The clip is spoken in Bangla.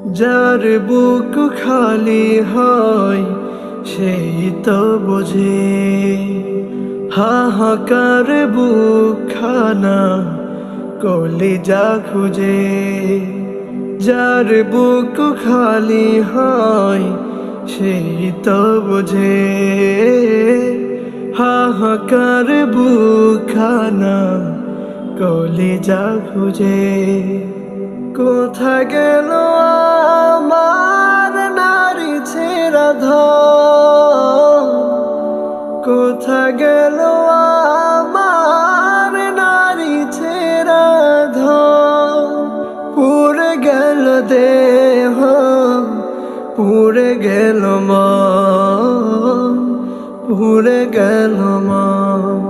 যার বুক খালি হয় সেই তো বোঝে, হাহাকার বুক খানা কলিজা খুঁজে। যার বুক খালি হয় সেই তো বোঝে, হাহাকার বুক খানা কলিজা খুঁজে। কোথা গেল আমার নারী ছেড়া ধন, কোথা গেল আমার নারী ছেড়া ধন। পুড়ে গেল দেহ, পুড়ে গেল মন, পুড়ে গেল মন।